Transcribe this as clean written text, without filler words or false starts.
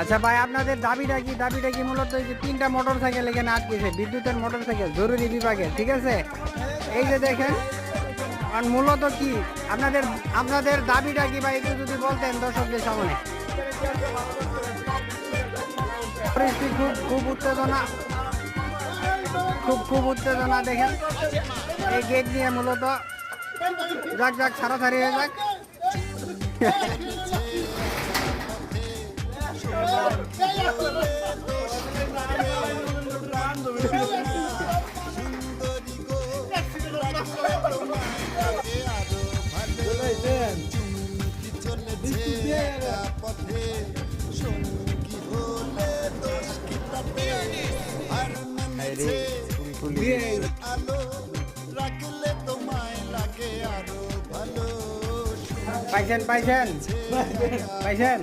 আচ্ছা ভাই, আপনাদের দাবিটা কি মূলত এই যে 3টা মোটর সাইকেল এখানে আটকেছে, বিদ্যুতের মোটর সাইকেল জরুরি বিভাগে, ঠিক আছে? এই যে দেখেন, আর মূলত কি আপনাদের আপনাদের দাবিটা কি ভাই, একটু যদি বলতেন দর্শকদের সামনে। পরিস্থিতি খুব উত্তেজনা, খুব উত্তেজনা দেখেন। এই গেট নিয়ে মূলত যাক ছাড়াছাড়ি হয়ে যাক। পাইছেন?